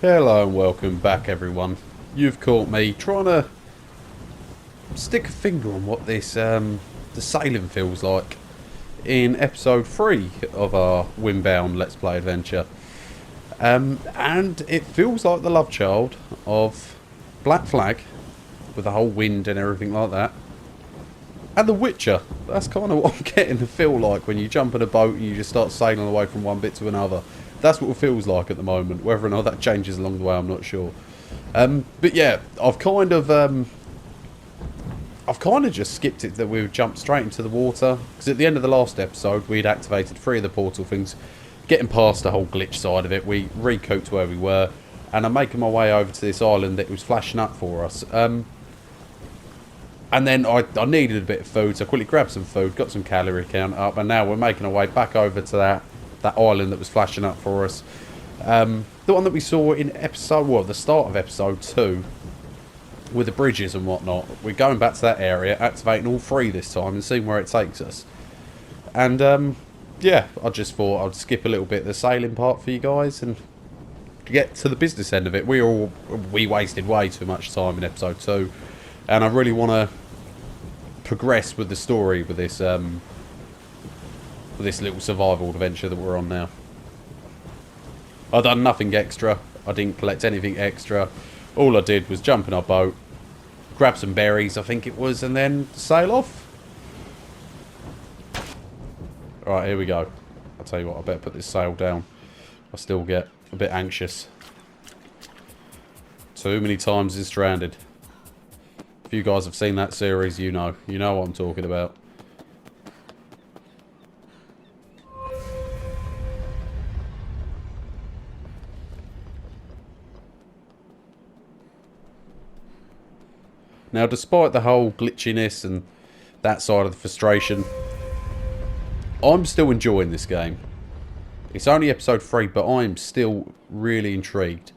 Hello and welcome back everyone. You've caught me trying to stick a finger on what this the sailing feels like in episode 3 of our Windbound Let's Play adventure. And it feels like the love child of Black Flag, with the whole wind and everything like that. And The Witcher. That's kind of what I'm getting to feel like when you jump in a boat and you just start sailing away from one bit to another. That's what it feels like at the moment. Whether or not that changes along the way, I'm not sure. But yeah, I've kind of just skipped it that we would jump straight into the water, because at the end of the last episode we'd activated 3 of the portal things, getting past the whole glitch side of it. We recouped where we were, and I'm making my way over to this island that was flashing up for us. And then I needed a bit of food, so I quickly grabbed some food, got some calorie count up, and now we're making our way back over to that island that was flashing up for us. The one that we saw in the start of episode 2, with the bridges and whatnot. We're going back to that area, activating all 3 this time, and seeing where it takes us. And yeah, I just thought I'd skip a little bit of the sailing part for you guys and get to the business end of it. We wasted way too much time in episode 2, and I really want to progress with the story with this little survival adventure that we're on now. I've done nothing extra. I didn't collect anything extra. All I did was jump in our boat, grab some berries, I think it was, and then sail off. Alright, here we go. I'll tell you what, I better put this sail down. I still get a bit anxious. Too many times in Stranded. If you guys have seen that series, you know what I'm talking about. Now, despite the whole glitchiness and that side of the frustration, I'm still enjoying this game. It's only episode 3, but I'm still really intrigued.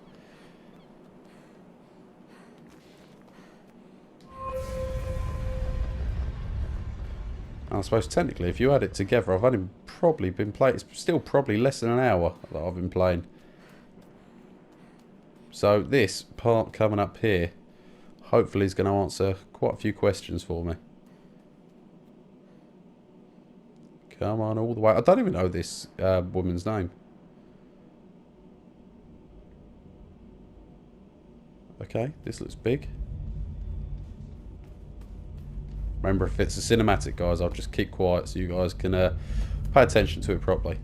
I suppose technically, if you add it together, I've only probably been playing. It's still probably less than an hour that I've been playing. So this part coming up here, hopefully, is going to answer quite a few questions for me. Come on, all the way. I don't even know this woman's name. Okay, this looks big. Remember, if it's a cinematic, guys, I'll just keep quiet so you guys can pay attention to it properly.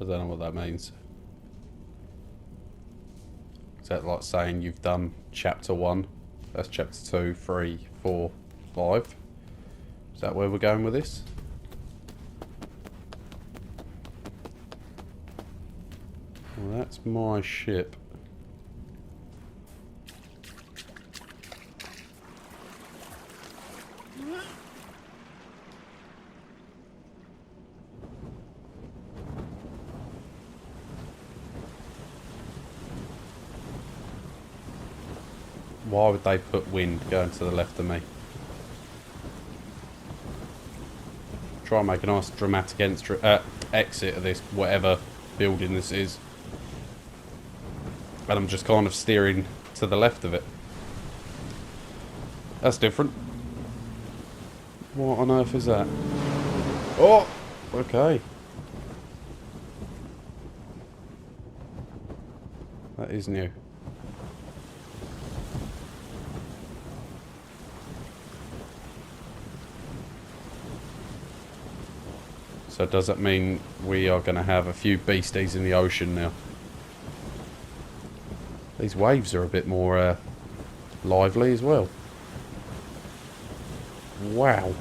I don't know what that means. Is that like saying you've done chapter 1? That's chapter 2, 3, 4, 5. Is that where we're going with this? Well, that's my ship. Why would they put wind going to the left of me? Try and make a nice dramatic exit of this, whatever building this is. And I'm just kind of steering to the left of it. That's different. What on earth is that? Oh! Okay. That is new. So does that mean we are going to have a few beasties in the ocean now? These waves are a bit more lively as well. Wow.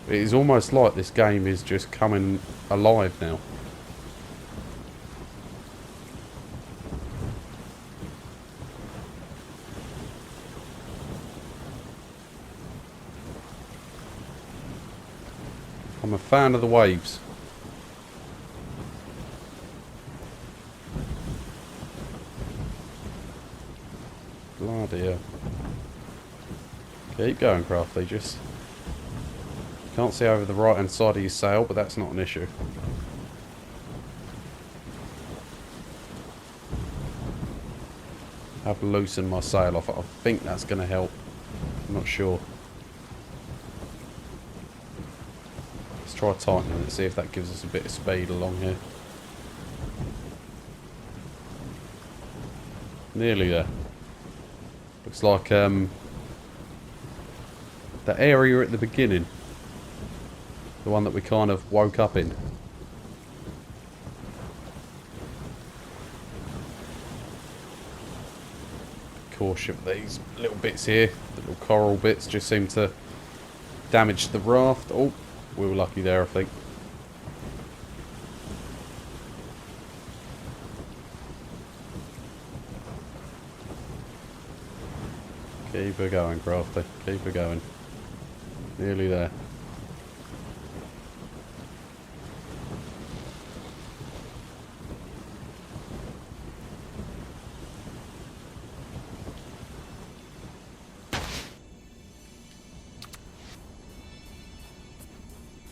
It is almost like this game is just coming alive now. I'm a fan of the waves. Bloody hell. Keep going, Crafty, just... Can't see over the right hand side of your sail, but that's not an issue. I've loosened my sail off. I think that's going to help. I'm not sure. Let's try tightening it, see if that gives us a bit of speed along here. Nearly there. Looks like the area at the beginning. The one that we kind of woke up in. Caution of these little bits here. The little coral bits just seem to damage the raft. Oh, we were lucky there, I think. Keep her going, Crafty. Keep her going. Nearly there.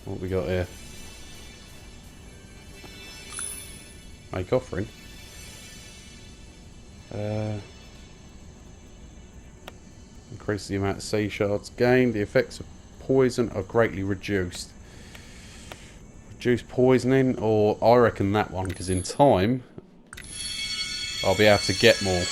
What we got here? Make offering. Increase the amount of sea shards gained. The effects of poison are greatly reduced. Reduce poisoning, or I reckon that one, because in time I'll be able to get more.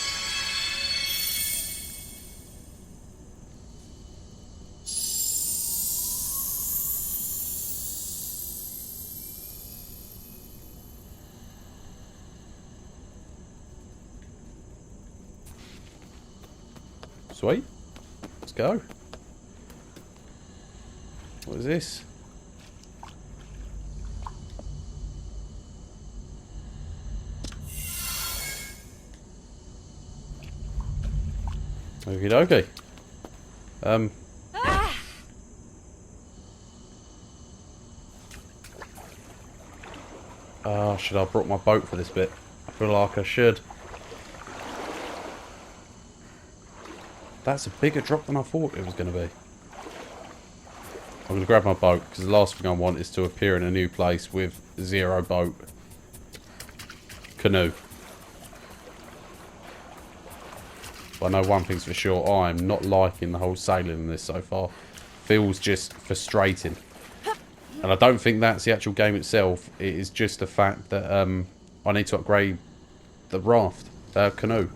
Sweet. Let's go. What is this? Okie dokie. Should I have brought my boat for this bit? I feel like I should. That's a bigger drop than I thought it was going to be. I'm going to grab my boat, because the last thing I want is to appear in a new place with zero boat. Canoe. But I know one thing's for sure, I'm not liking the whole sailing in this so far. Feels just frustrating. And I don't think that's the actual game itself. It is just the fact that I need to upgrade the raft, the canoe.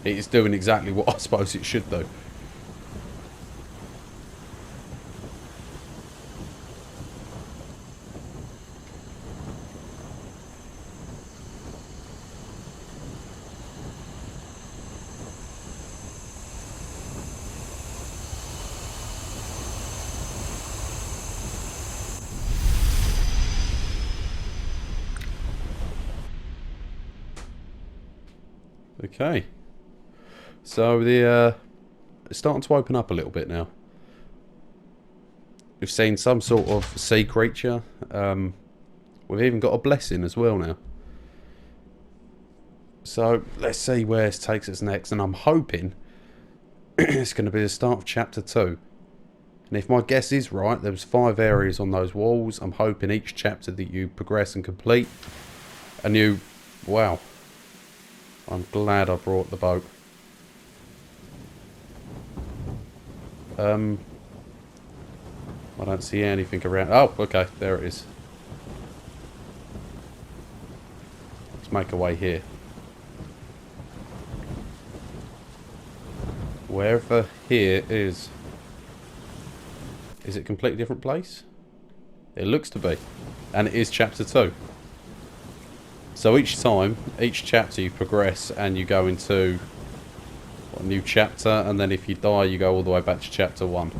It is doing exactly what I suppose it should do. Okay. So it's starting to open up a little bit now. We've seen some sort of sea creature. We've even got a blessing as well now. So let's see where it takes us next, and I'm hoping it's going to be the start of chapter 2. And if my guess is right, there was 5 areas on those walls. I'm hoping each chapter that you progress and complete a new... Wow. I'm glad I brought the boat. I don't see anything around. Oh, okay, there it is. Let's make our way here. Wherever here is... Is it a completely different place? It looks to be. And it is chapter 2. So each time, each chapter you progress and you go into a new chapter, and then if you die you go all the way back to chapter 1.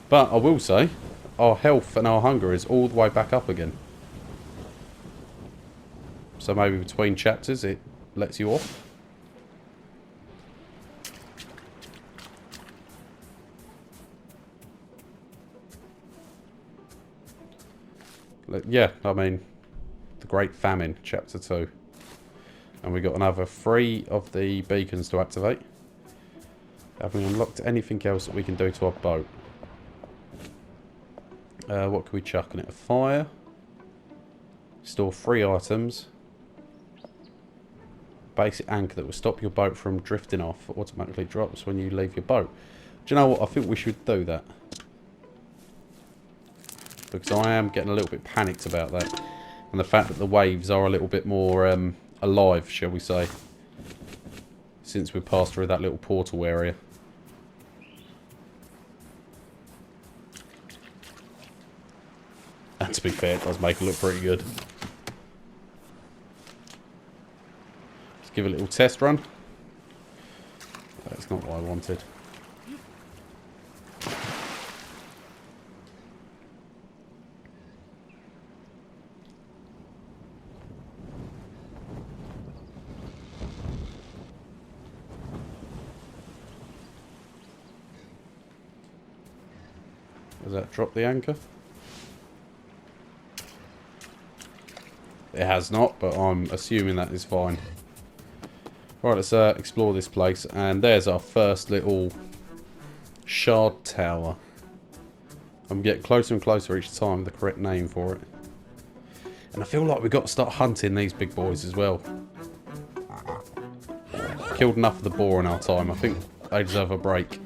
But I will say, our health and our hunger is all the way back up again. So maybe between chapters it lets you off. Yeah, I mean, the Great Famine, chapter 2. And we got another 3 of the beacons to activate. Have we unlocked anything else that we can do to our boat? What can we chuck in it? A fire. Store 3 items. Basic anchor that will stop your boat from drifting off. Automatically drops when you leave your boat. Do you know what? I think we should do that. Because I am getting a little bit panicked about that. And the fact that the waves are a little bit more alive, shall we say. Since we passed through that little portal area. And to be fair, it does make it look pretty good. Let's give it a little test run. That's not what I wanted. Does that drop the anchor? It has not, but I'm assuming that is fine. Right, let's explore this place. And there's our first little shard tower. I'm getting closer and closer each time, the correct name for it. And I feel like we've got to start hunting these big boys as well. Killed enough of the boar in our time. I think they deserve a break.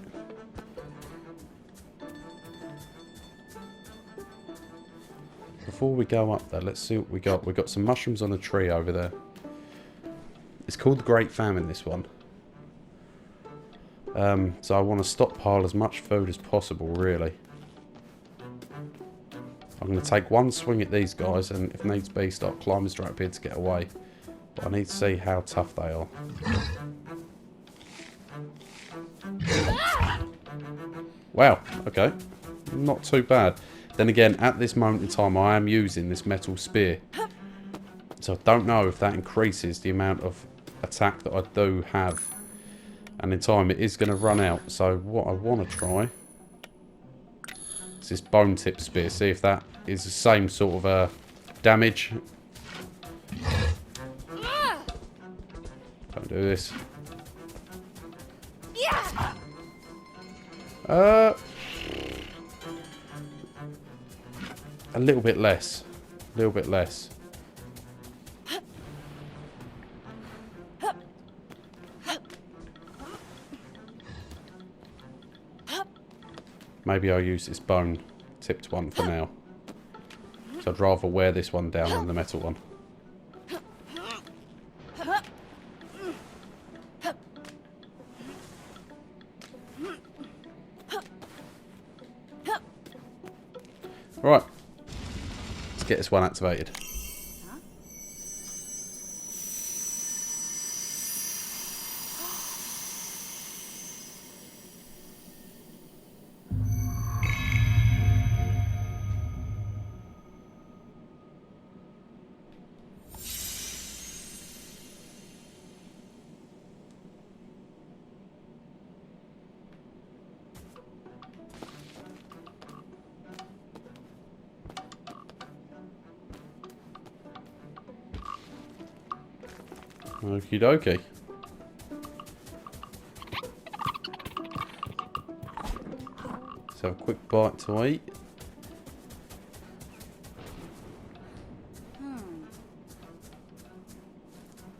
Before we go up there, let's see what we got. We've got some mushrooms on a tree over there. It's called the Great Famine, this one. So I want to stockpile as much food as possible, really. I'm going to take one swing at these guys, and if needs be, start climbing straight up here to get away. But I need to see how tough they are. Wow, okay. Not too bad. Then again, at this moment in time, I am using this metal spear. So I don't know if that increases the amount of attack that I do have. And in time, it is going to run out. So what I want to try is this bone tip spear. See if that is the same sort of damage. Don't do this. A little bit less. A little bit less. Maybe I'll use this bone tipped one for now. So I'd rather wear this one down than the metal one. Right. Let's get this one activated. Okie dokie. Let's have a quick bite to eat.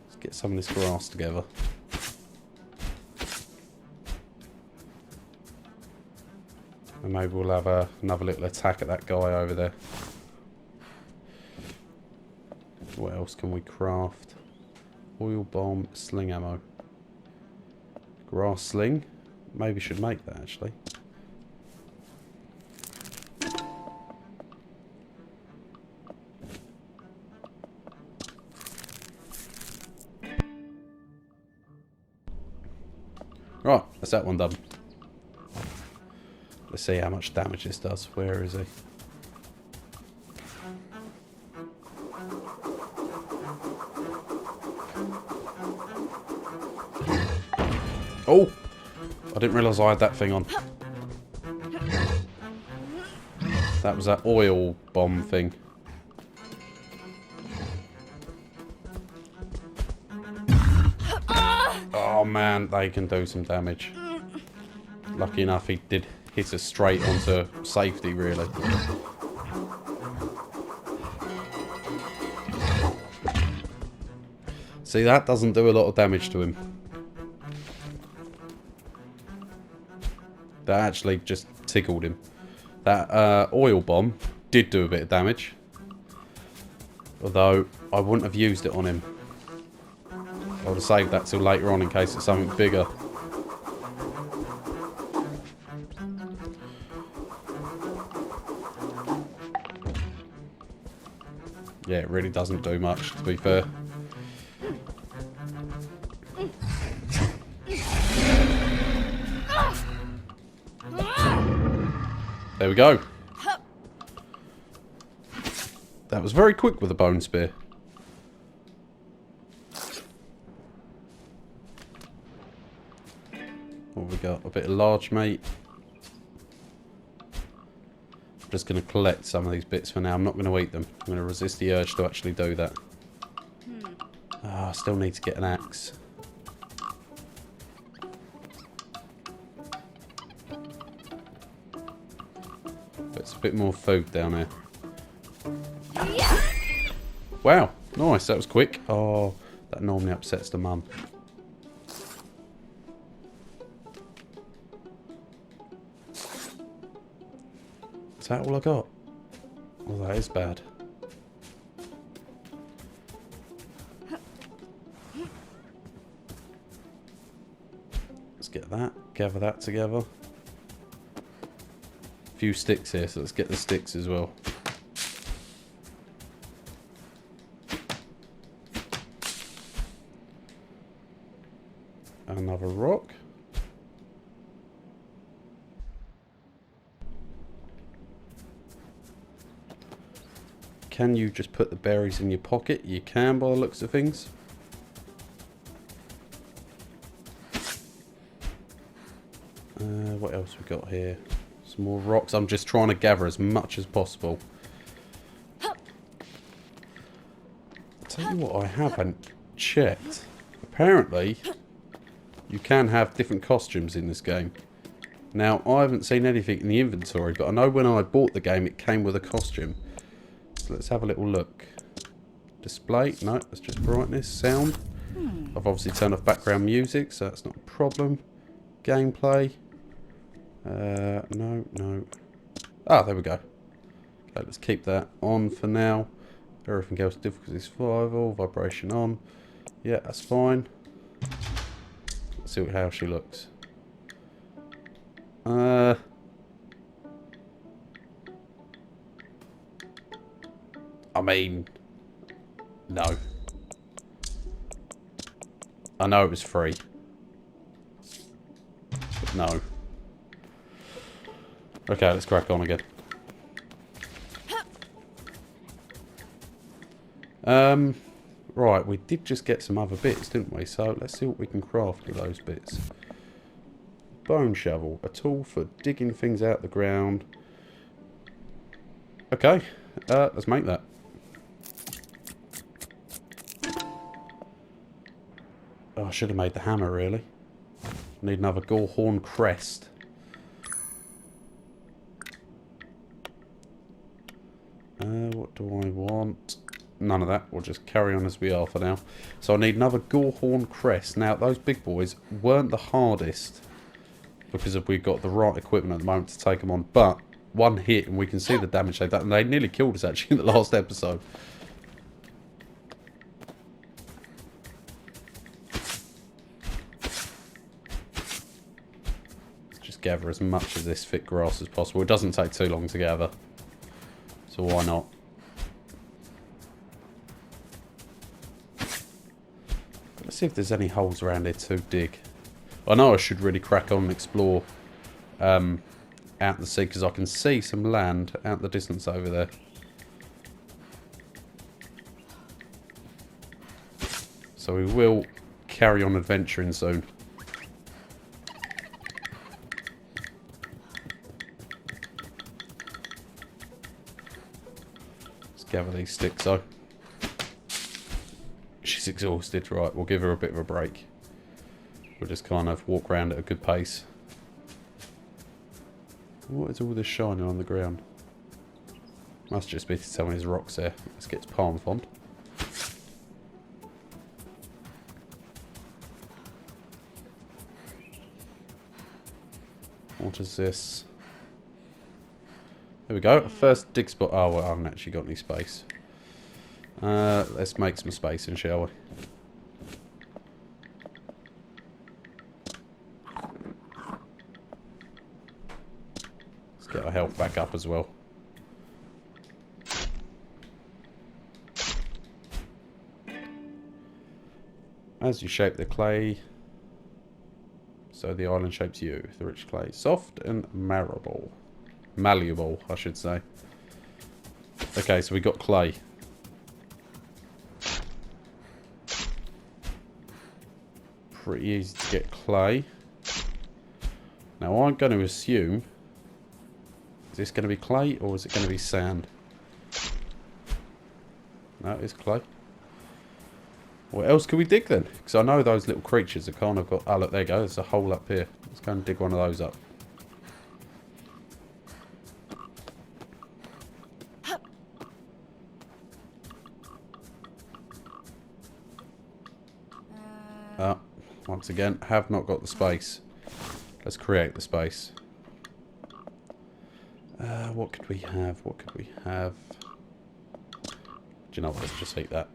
Let's get some of this grass together. And maybe we'll have another little attack at that guy over there. What else can we craft? Oil bomb, sling ammo. Grass sling. Maybe should make that actually. Right, that's that one done. Let's see how much damage this does. Where is he? Oh! I didn't realise I had that thing on. That was that oil bomb thing. Oh man, they can do some damage. Lucky enough he did hit us straight onto safety, really. See, that doesn't do a lot of damage to him. That actually just tickled him. That oil bomb did do a bit of damage. Although, I wouldn't have used it on him. I would have saved that till later on in case it's something bigger. Yeah, it really doesn't do much, to be fair. There we go. That was very quick with a bone spear. What have we got? A bit of large meat. I'm just going to collect some of these bits for now. I'm not going to eat them. I'm going to resist the urge to actually do that. Oh, I still need to get an axe. It's a bit more food down there. Wow, nice, that was quick. Oh, that normally upsets the mum. Is that all I got? Oh, that is bad. Let's get that, gather that together. Few sticks here, so let's get the sticks as well. Another rock. Can you just put the berries in your pocket? You can by the looks of things. What else we got here? Some more rocks. I'm just trying to gather as much as possible. I'll tell you what I haven't checked. Apparently, you can have different costumes in this game. Now, I haven't seen anything in the inventory, but I know when I bought the game it came with a costume. So let's have a little look. Display. No, that's just brightness. Sound. I've obviously turned off background music, so that's not a problem. Gameplay. No. Ah, there we go. Okay, let's keep that on for now. Everything else, difficulty survival, vibration on. Yeah, that's fine. Let's see how she looks. I mean, no. I know it was free. But no. Okay, let's crack on again. Right, we did just get some other bits, didn't we? So let's see what we can craft with those bits. Bone shovel, a tool for digging things out the ground. Okay, let's make that. Oh, I should have made the hammer, really. Need another Gorehorn crest. What do I want? None of that. We'll just carry on as we are for now. So I need another Gorehorn crest. Now, those big boys weren't the hardest because we've got the right equipment at the moment to take them on. But one hit and we can see the damage they've done. And they nearly killed us, actually, in the last episode. Let's just gather as much of this thick grass as possible. It doesn't take too long to gather. So why not? Let's see if there's any holes around here to dig. I know I should really crack on and explore out the sea, because I can see some land out the distance over there. So we will carry on adventuring soon. Gather these sticks though. She's exhausted. Right, we'll give her a bit of a break. We'll just kind of walk around at a good pace. What is all this shining on the ground? Must just be to tell me there's rocks there. Let's get to Palm Fond. What is this? There we go. First dig spot. Oh, well, I haven't actually got any space. Let's make some space in, shall we? Let's get our health back up as well. As you shape the clay, so the island shapes you. The rich clay. Soft and malleable. Malleable, I should say. Okay, so we got clay. Pretty easy to get clay. Now I'm going to assume, is this going to be clay or is it going to be sand? No, it's clay. What else can we dig then? Because I know those little creatures have kind of got... Oh, look, there you go. There's a hole up here. Let's go and dig one of those up. Once again, have not got the space. Let's create the space. What could we have? What could we have? Do you know what? Let's just eat that.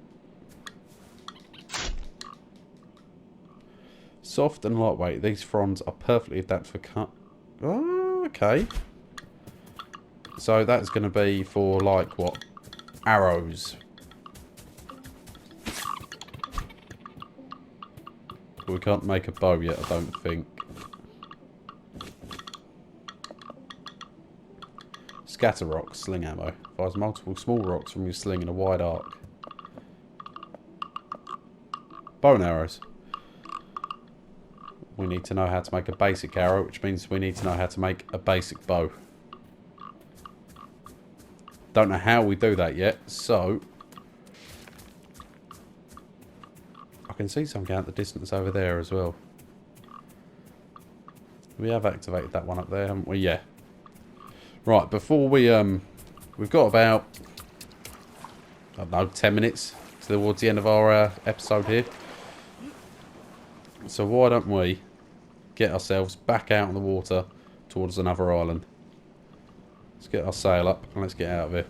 Soft and lightweight. These fronds are perfectly adapted for cut. Oh, okay. So that's going to be for, like, what? Arrows. We can't make a bow yet, I don't think. Scatter rocks, sling ammo. Fires multiple small rocks from your sling in a wide arc. Bow and arrows. We need to know how to make a basic arrow, which means we need to know how to make a basic bow. Don't know how we do that yet, so... I can see something out the distance over there as well. We have activated that one up there, haven't we? Yeah. Right, before we, we've got about, I don't know, 10 minutes towards the end of our episode here. So why don't we get ourselves back out on the water towards another island. Let's get our sail up and let's get out of here.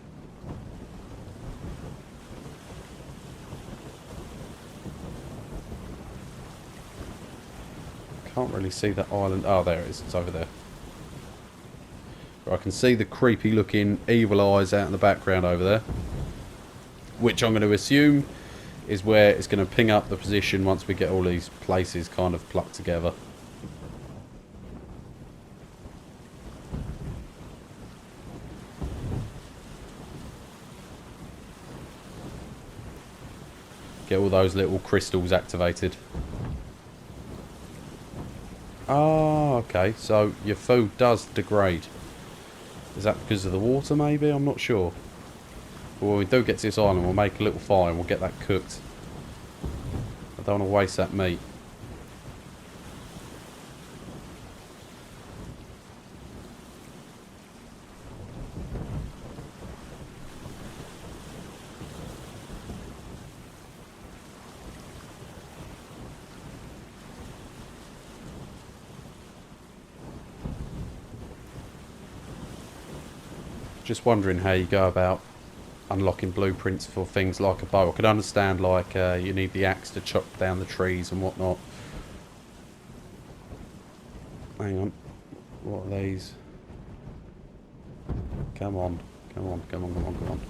Can't really see that island. Oh, there it is. It's over there. I can see the creepy looking evil eyes out in the background over there. Which I'm going to assume is where it's going to ping up the position once we get all these places kind of plucked together. Get all those little crystals activated. Oh, okay. So your food does degrade. Is that because of the water, maybe? I'm not sure. But when we do get to this island, we'll make a little fire and we'll get that cooked. I don't want to waste that meat. Just wondering how you go about unlocking blueprints for things like a bow. I could understand like you need the axe to chop down the trees and whatnot. Hang on. What are these? Come on. Come on, come on, come on, come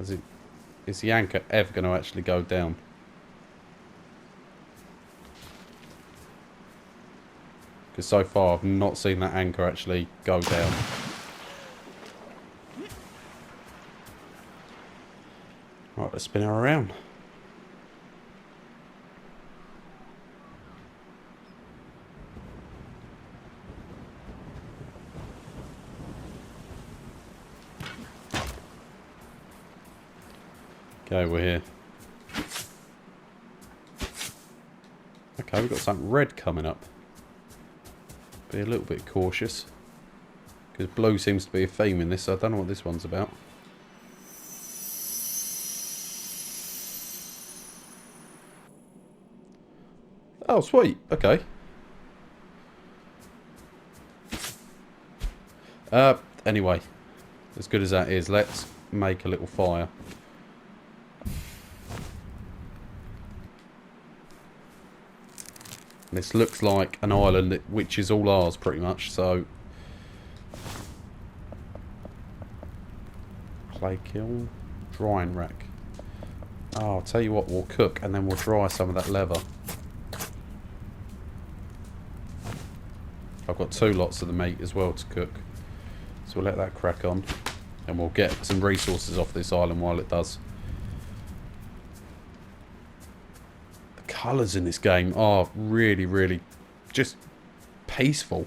on. Is the anchor ever going to actually go down? Because so far I've not seen that anchor actually go down. Right, let's spin her around. Okay, we're here. Okay, we've got something red coming up. Be a little bit cautious. Because blue seems to be a theme in this, so I don't know what this one's about. Oh, sweet. Okay. Anyway. As good as that is, let's make a little fire. This looks like an island which is all ours pretty much, so... Clay kiln, drying rack. Oh, I'll tell you what, we'll cook and then we'll dry some of that leather. I've got 2 lots of the meat as well to cook. So we'll let that crack on. And we'll get some resources off this island while it does. Colours in this game are really, really just peaceful.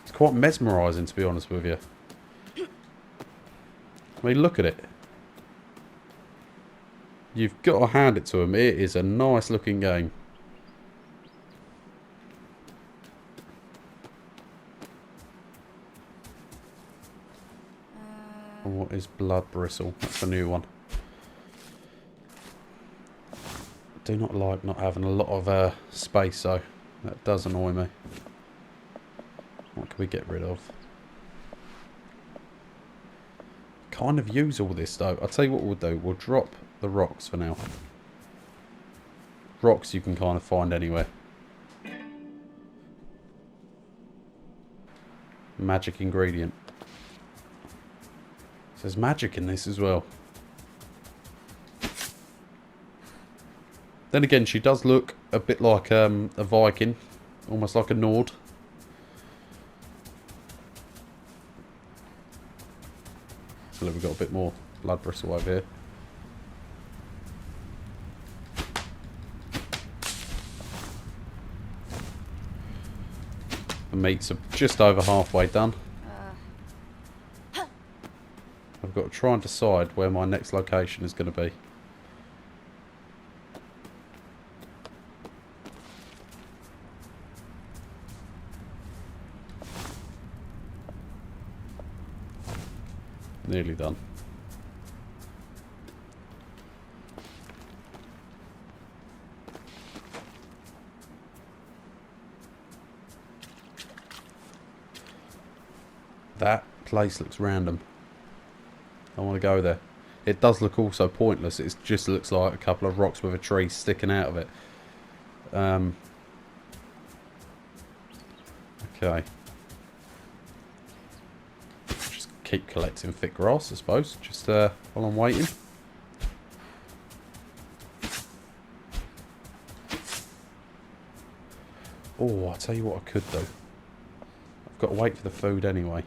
It's quite mesmerising, to be honest with you. I mean, look at it. You've got to hand it to them. It is a nice looking game. And what is blood bristle? That's a new one. Do not like not having a lot of space, though. That does annoy me. What can we get rid of? Kind of use all this, though. I'll tell you what we'll do. We'll drop the rocks for now. Rocks you can kind of find anywhere. Magic ingredient. There's magic in this as well. Then again, she does look a bit like a Viking. Almost like a Nord. So look, we've got a bit more blood bristle over here. The meats are just over halfway done. I've got to try and decide where my next location is going to be. Nearly done. That place looks random. I want to go there. It does look also pointless. It just looks like a couple of rocks with a tree sticking out of it. Okay. Just keep collecting thick grass, I suppose. Just while I'm waiting. Oh, I'll tell you what I could do. I've got to wait for the food anyway.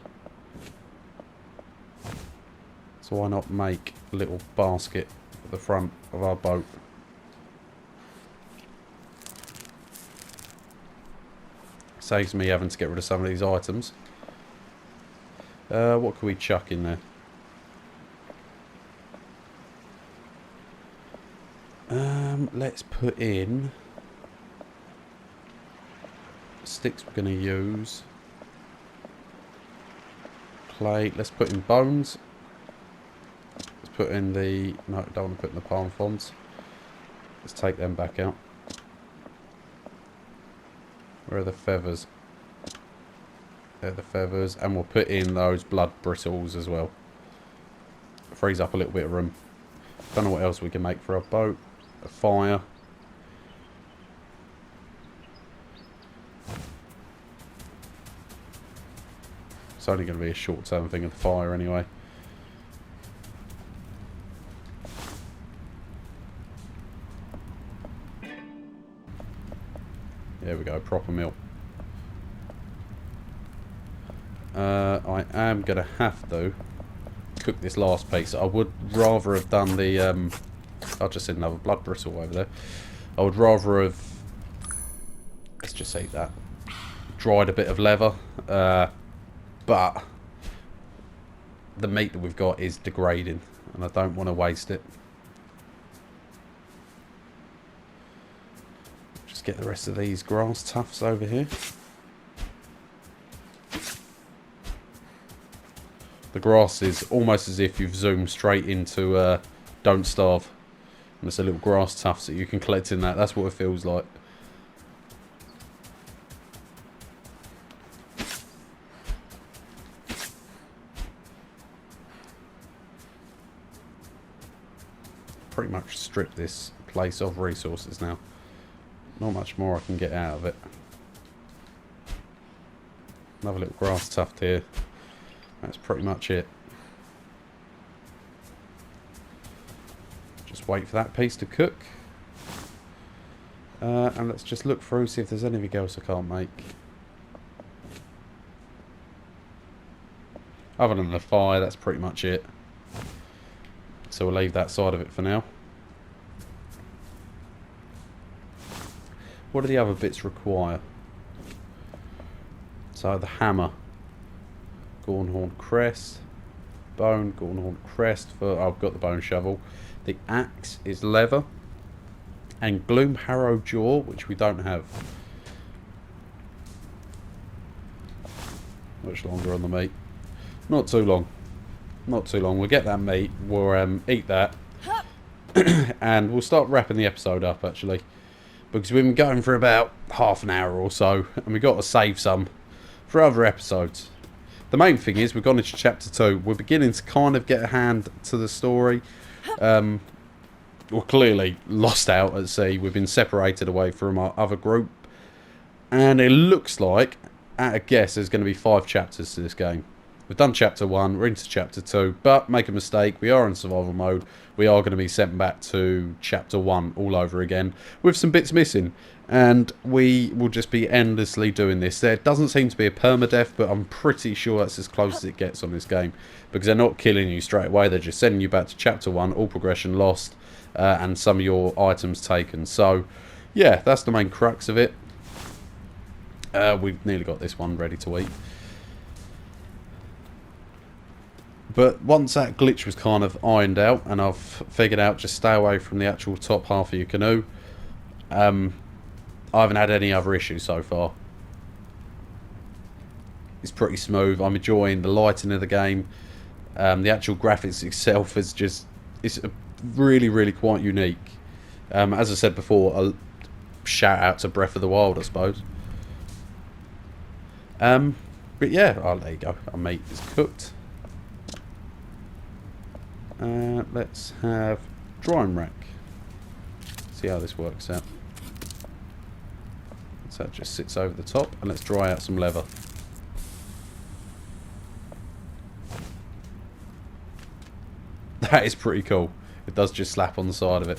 So why not make a little basket at the front of our boat? Saves me having to get rid of some of these items. What can we chuck in there? Let's put in sticks we're going to use. Clay. Let's put in bones. Put in the... No, don't want to put in the palm fronds. Let's take them back out. Where are the feathers? They're the feathers. And we'll put in those blood bristles as well. Frees up a little bit of room. Don't know what else we can make for our boat. A fire. It's only going to be a short-term thing of the fire anyway. There we go, proper meal. I am going to have to cook this last piece. I would rather have done the... I'll just said another blood bristle over there. I would rather have... Let's just eat that. Dried a bit of leather. But the meat that we've got is degrading. And I don't want to waste it. Just get the rest of these grass tufts over here. The grass is almost as if you've zoomed straight into Don't Starve. And there's a little grass tufts that you can collect in that. That's what it feels like. Pretty much strip this place of resources now. Not much more I can get out of it. Another little grass tuft here. That's pretty much it. Just wait for that piece to cook. And let's just look through, see if there's anything else I can't make. Other than the fire, that's pretty much it. So we'll leave that side of it for now. What do the other bits require? So the hammer. Gornhorn crest. Bone, Gornhorn crest. I've got the bone shovel. The axe is leather. And Gloom Harrow jaw, which we don't have. Much longer on the meat. Not too long. Not too long. We'll get that meat. We'll eat that. And we'll start wrapping the episode up, actually. Because we've been going for about half an hour or so. And we've got to save some for other episodes. The main thing is we've gone into chapter 2. We're beginning to kind of get a hand to the story. We're clearly lost out at sea. We've been separated away from our other group. And it looks like, at a guess, there's going to be 5 chapters to this game. We've done chapter 1, we're into chapter 2, but make a mistake, we are in survival mode. We are going to be sent back to chapter 1 all over again, with some bits missing. And we will just be endlessly doing this. There doesn't seem to be a permadeath, but I'm pretty sure that's as close as it gets on this game. Because they're not killing you straight away, they're just sending you back to chapter 1, all progression lost, and some of your items taken. So, yeah, that's the main crux of it. We've nearly got this one ready to eat. But once that glitch was kind of ironed out, and I've figured out just stay away from the actual top half of your canoe, I haven't had any other issues so far. It's pretty smooth. I'm enjoying the lighting of the game. The actual graphics itself is just... It's really, really quite unique. As I said before, a shout out to Breath of the Wild, I suppose. But yeah, there you go. Our meat is cooked. Let's have drying rack. See how this works out. So that just sits over the top, and let's dry out some leather. That is pretty cool. It does just slap on the side of it.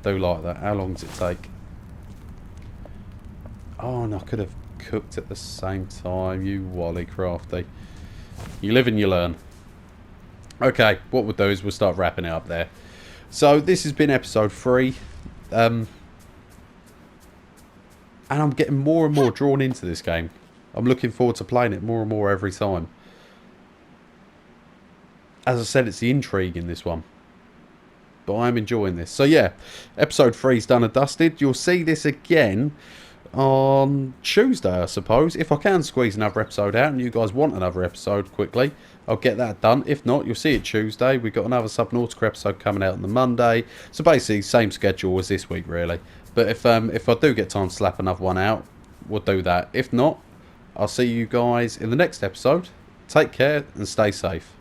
Do like that. How long does it take? Oh, and I could have cooked at the same time. You wally crafty. You live and you learn. Okay, what we'll do is we'll start wrapping it up there. So this has been episode 3. And I'm getting more and more drawn into this game. I'm looking forward to playing it more and more every time. As I said, it's the intrigue in this one. But I'm enjoying this. So yeah, episode 3's done and dusted. You'll see this again on Tuesday, I suppose. If I can squeeze another episode out and you guys want another episode quickly, I'll get that done. If not, you'll see it Tuesday. We've got another Subnautica episode coming out on the Monday. So basically, same schedule as this week, really. But if I do get time to slap another one out, we'll do that. If not, I'll see you guys in the next episode. Take care and stay safe.